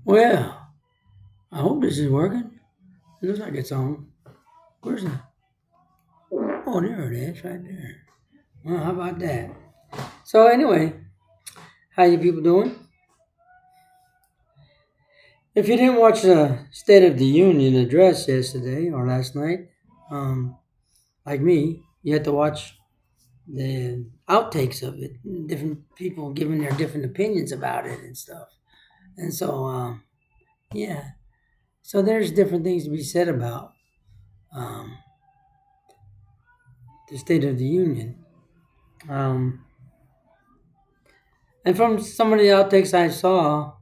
Well, I hope this is working. It looks like it's on. Where's it? Oh, there it is, right there. Well, how about that? So anyway, how you people doing? If you didn't watch the State of the Union address yesterday or last night, um, like me, you had to watch the outtakes of it. Different people giving their different opinions about it and stuff. And so, yeah. So there's different things to be said about um, the State of the Union. Um, and from some of the outtakes I saw,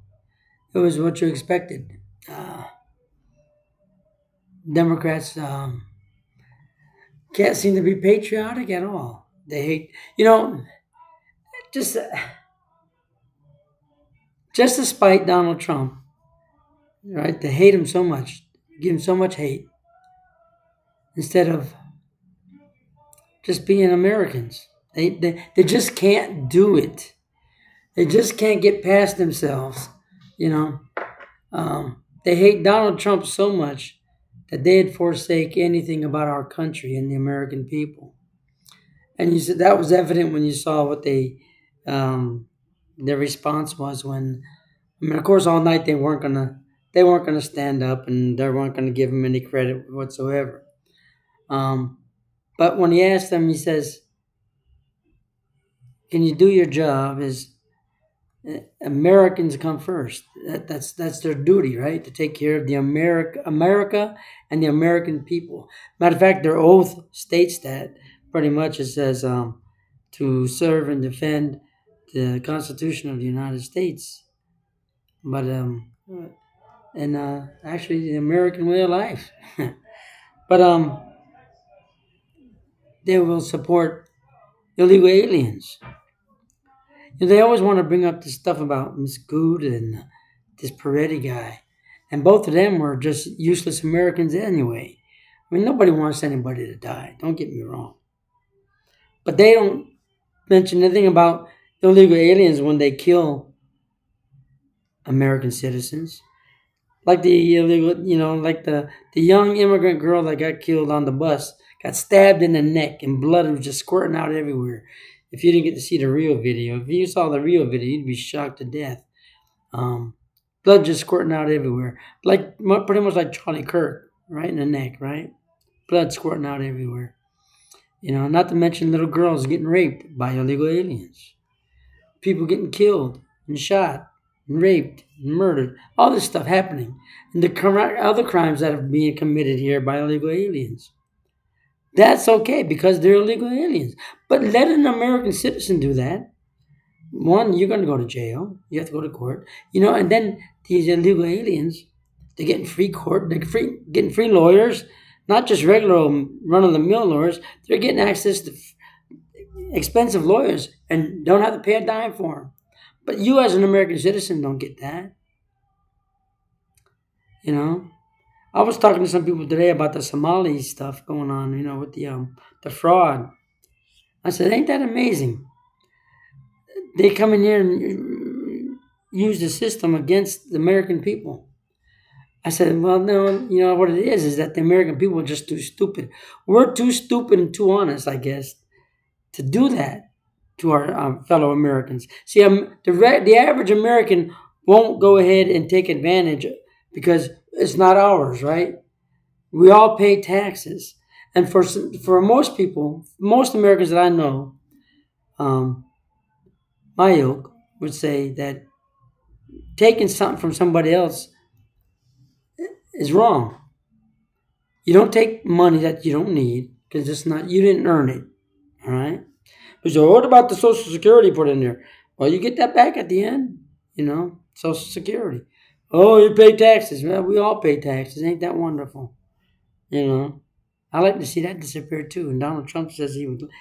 it was what you expected. Uh, Democrats can't seem to be patriotic at all. They hate, just just to spite Donald Trump, right? They hate him so much, give him so much hate, instead of just being Americans. They just can't do it. They just can't get past themselves, you know. They hate Donald Trump so much that they'd forsake anything about our country and the American people. And you said that was evident when you saw what um, their response was when, I mean, of course, all night they weren't gonna stand up and they weren't gonna give him any credit whatsoever. Um, but when he asked them, he says, "Can you do your job?" Is Americans come first. That's their duty, right? To take care of the America and the American people. Matter of fact, their oath states that pretty much. It says to serve and defend the Constitution of the United States, but and actually the American way of life. But they will support illegal aliens. They always want to bring up this stuff about Miss Good and this Peretti guy. And both of them were just useless Americans anyway. I mean, nobody wants anybody to die. Don't get me wrong. But they don't mention anything about illegal aliens when they kill American citizens. Like the illegal, like the young immigrant girl that got killed on the bus, got stabbed in the neck and blood was just squirting out everywhere. If you didn't get to see the real video, if you saw the real video, you'd be shocked to death. Um, Blood just squirting out everywhere, like pretty much like Charlie Kirk, right in the neck, right? Blood squirting out everywhere. Not to mention little girls getting raped by illegal aliens, people getting killed and shot and raped and murdered. All this stuff happening, and the other crimes that are being committed here by illegal aliens. That's okay because they're illegal aliens. But let an American citizen do that. One, you're going to go to jail. You have to go to court. And then these illegal aliens, they're getting free court. Getting free lawyers, not just regular run of the mill lawyers. They're getting access to expensive lawyers and don't have to pay a dime for them. But you, as an American citizen, don't get that. You know. I was talking to some people today about the Somali stuff going on. With the fraud. I said, ain't that amazing? They come in here and use the system against the American people. I said, well, no, what it is that the American people are just too stupid. We're too stupid and too honest, I guess, to do that to our fellow Americans. See, the average American won't go ahead and take advantage because it's not ours, right? We all pay taxes. And for most people, most Americans that I know, um, my ilk would say that taking something from somebody else is wrong. You don't take money that you don't need because it's not, you didn't earn it. All right. So what about the Social Security put in there? Well, you get that back at the end. Social Security. Oh, you pay taxes. Well, we all pay taxes. Ain't that wonderful? You know. I like to see that disappear too. And Donald Trump says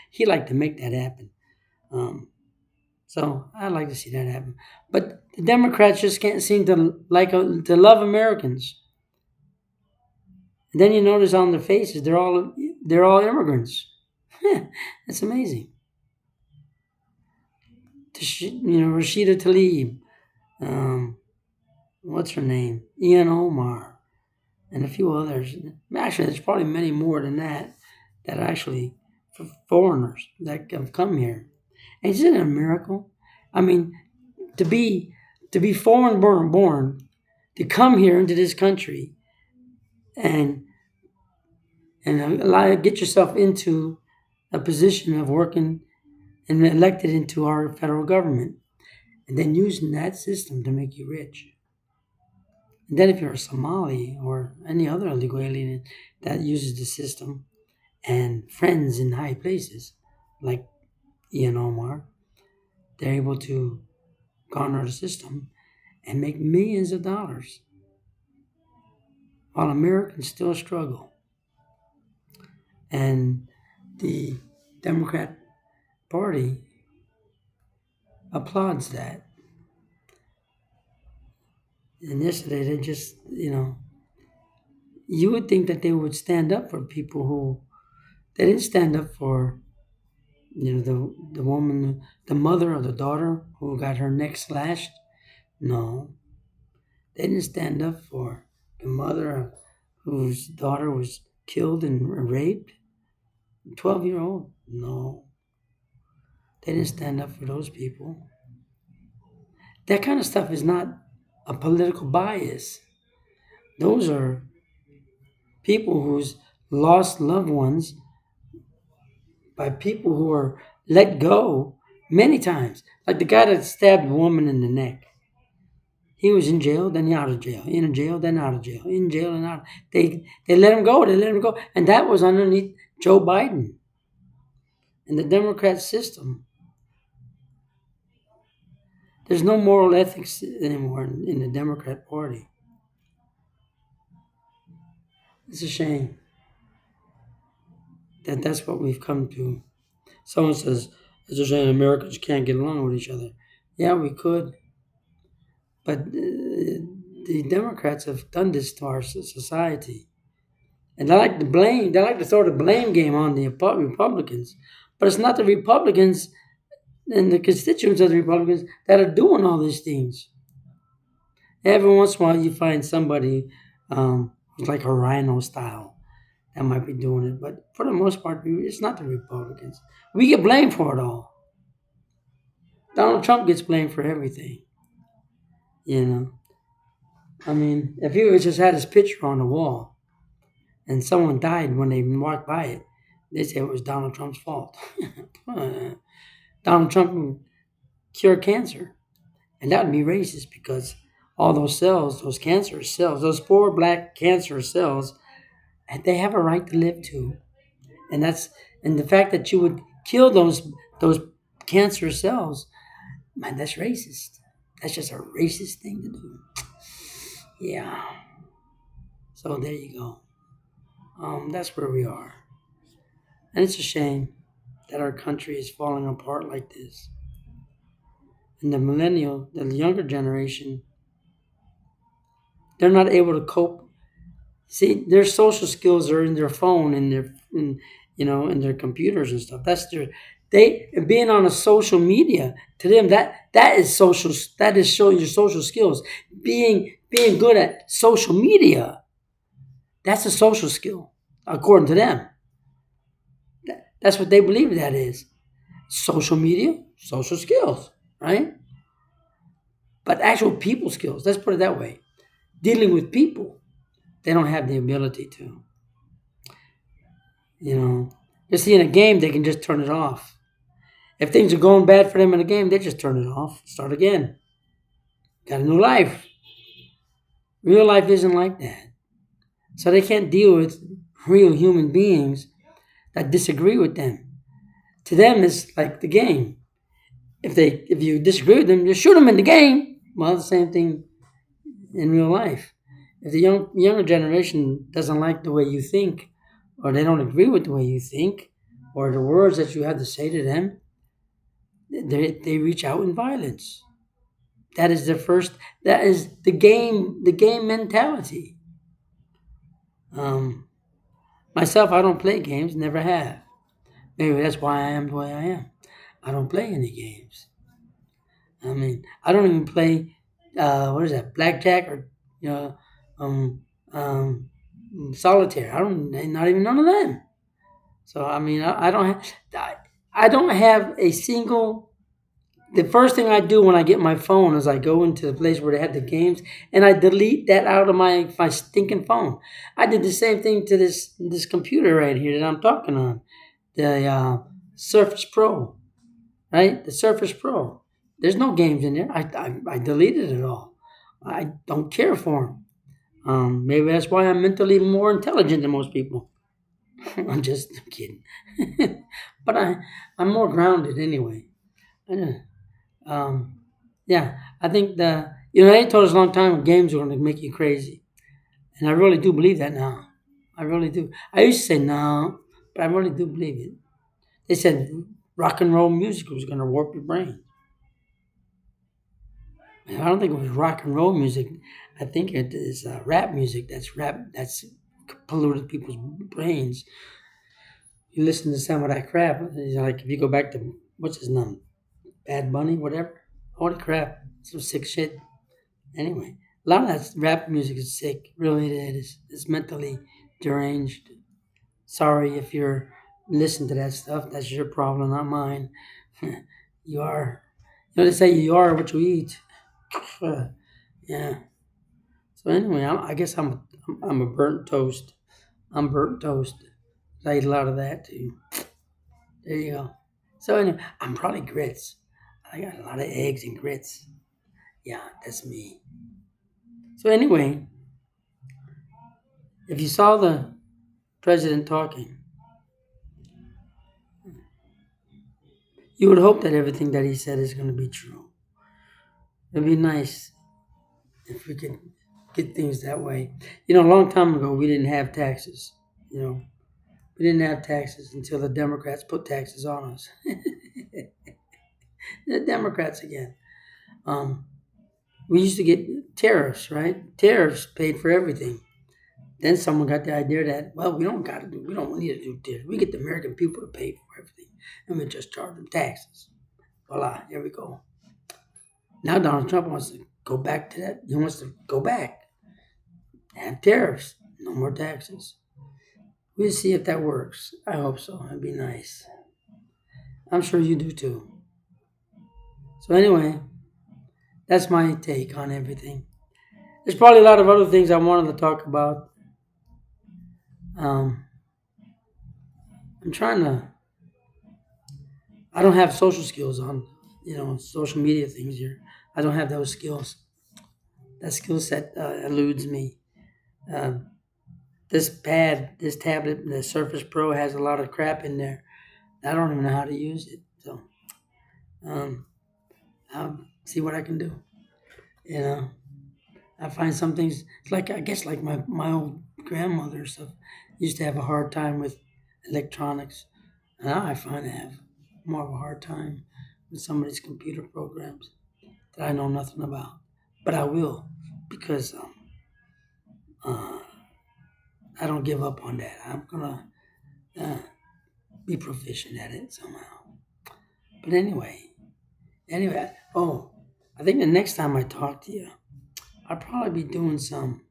he like to make that happen. Um, so I'd like to see that happen. But the Democrats just can't seem to love Americans. And then you notice on their faces they're all immigrants. That's amazing. Rashida Tlaib, um, what's her name? Ian Omar and a few others. Actually, there's probably many more than that that are actually foreigners that have come here. And isn't it a miracle? I mean, to be to be foreign born, to come here into this country and get yourself into a position of working and elected into our federal government, and then using that system to make you rich. And then if you're a Somali or any other illegal alien that uses the system and friends in high places, like Ian Omar, they're able to garner the system and make millions of dollars while Americans still struggle. And the Democrat Party applauds that. And yesterday they just, you would think that they would stand up for people who they didn't stand up for, the woman, the mother of the daughter who got her neck slashed. No, they didn't stand up for the mother whose daughter was killed and raped. 12-year-old. No, they didn't stand up for those people. That kind of stuff is not a political bias. Those are people who's lost loved ones by people who are let go many times. Like the guy that stabbed a woman in the neck. He was in jail, then out of jail, in jail, then out of jail, in jail and out. They let him go. They let him go, and that was underneath Joe Biden and the Democrat system. There's no moral ethics anymore in the Democrat Party. It's a shame that that's what we've come to. Someone says, it's a shame Americans can't get along with each other. Yeah, we could. But the Democrats have done this to our society. And they like to throw the blame game on the Republicans. But it's not the Republicans and the constituents of the Republicans that are doing all these things. Every once in a while you find somebody who's like a rhino style that might be doing it. But for the most part, it's not the Republicans. We get blamed for it all. Donald Trump gets blamed for everything. I mean, if he just had his picture on the wall and someone died when they walked by it, they say it was Donald Trump's fault. Donald Trump would cure cancer. And that would be racist because all those cells, those cancerous cells, those poor black cancerous cells, they have a right to live too. And the fact that you would kill those cancerous cells, man, that's racist. That's just a racist thing to do. Yeah. So there you go. That's where we are. And it's a shame that our country is falling apart like this. And the younger generation, they're not able to cope. See, their social skills are in their phone and in their computers and stuff. Being on a social media to them that is social. That is showing your social skills. Being good at social media, that's a social skill according to them. That's what they believe that is. Social media, social skills, right? But actual people skills, let's put it that way. Dealing with people, they don't have the ability to. You see, in a game, they can just turn it off. If things are going bad for them in a game, they just turn it off, start again. Got a new life. Real life isn't like that. So they can't deal with real human beings that disagree with them. To them, it's like the game. If you disagree with them, you shoot them in the game. Well, the same thing in real life. If the younger generation doesn't like the way you think, or they don't agree with the way you think, or the words that you have to say to them, they reach out in violence. That is the game mentality. Myself, I don't play games, never have. Maybe that's why I am the way I am. I don't play any games. I mean, I don't even play what is that, blackjack or you know, um, um, solitaire. I don't, not even none of them. So I mean, I don't have a single. The first thing I do when I get my phone is I go into the place where they have the games and I delete that out of my stinking phone. I did the same thing to this computer right here that I'm talking on, the Surface Pro, right? The Surface Pro. There's no games in there. I deleted it all. I don't care for them. Maybe that's why I'm mentally more intelligent than most people. I'm just kidding. But I'm more grounded anyway. I don't- Um, yeah, I think they told us a long time games are going to make you crazy, and I really do believe that now. I really do. I used to say no, but I really do believe it. They said rock and roll music was going to warp your brain. And I don't think it was rock and roll music. I think it is rap music. That's polluted people's brains. You listen to some of that crap. It's like if you go back to what's his name, Bad Bunny, whatever. Holy crap, some sick shit. Anyway, a lot of that rap music is sick. Really, it is. It's mentally deranged. Sorry if you're listening to that stuff. That's your problem, not mine. You are. They say you are what you eat. Yeah. So anyway, I guess I'm a burnt toast. I'm burnt toast. I eat a lot of that too. There you go. So anyway, I'm probably grits. I got a lot of eggs and grits. Yeah, that's me. So anyway, if you saw the president talking, you would hope that everything that he said is going to be true. It'd be nice if we could get things that way. A long time ago, we didn't have taxes. You know, we didn't have taxes until the Democrats put taxes on us. The Democrats again. Um, we used to get tariffs, right? Tariffs paid for everything. Then someone got the idea that, well, we don't need to do tariffs. We get the American people to pay for everything, and we just charge them taxes. Voila, here we go. Now Donald Trump wants to go back to that. He wants to go back, have tariffs, no more taxes. We'll see if that works. I hope so. It'd be nice. I'm sure you do too. So anyway, that's my take on everything. There's probably a lot of other things I wanted to talk about. Um, I'm trying to. I don't have social skills on, social media things here. I don't have those skills. That skill set eludes me. Um, this tablet, the Surface Pro has a lot of crap in there. I don't even know how to use it. So um, I'll see what I can do. You know, I find some things. It's like I guess like my old grandmother or stuff used to have a hard time with electronics. Now I find I have more of a hard time with some of these computer programs that I know nothing about. But I will because uh, I don't give up on that. I'm gonna uh, be proficient at it somehow. But anyway. Oh, I think the next time I talk to you, I'll probably be doing some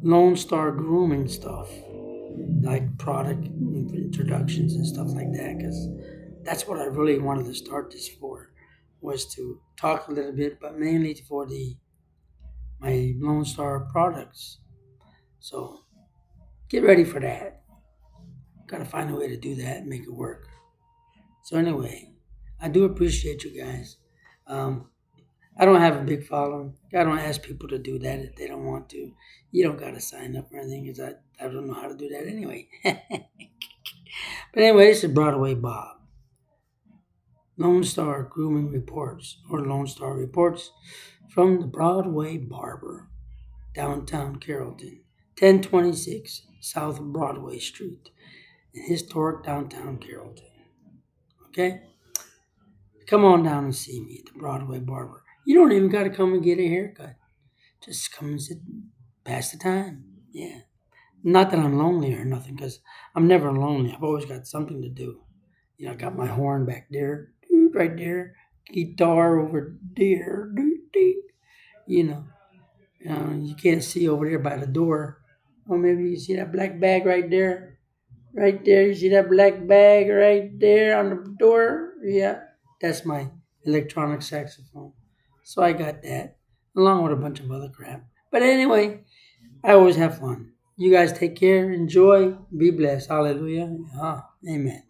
Lone Star grooming stuff, like product introductions and stuff like that, because that's what I really wanted to start this for, was to talk a little bit, but mainly for the my Lone Star products. So get ready for that. Got to find a way to do that and make it work. So anyway, I do appreciate you guys. Um, I don't have a big following. I don't ask people to do that if they don't want to. You don't got to sign up or anything because I don't know how to do that anyway. But anyway, this is Broadway Bob. Lone Star Grooming Reports or Lone Star Reports from the Broadway Barber, downtown Carrollton, 1026 South Broadway Street in historic downtown Carrollton. Okay? Come on down and see me at the Broadway Barber. You don't even got to come and get a haircut. Just come and sit, pass the time. Yeah. Not that I'm lonely or nothing, because I'm never lonely. I've always got something to do. I got my horn back there, right there, guitar over there. ding. You know, you can't see over there by the door. Or maybe you see that black bag right there. Right there, you see that black bag right there on the door? Yeah, that's my electronic saxophone. So I got that, along with a bunch of other crap. But anyway, I always have fun. You guys take care, enjoy, be blessed. Hallelujah. Amen.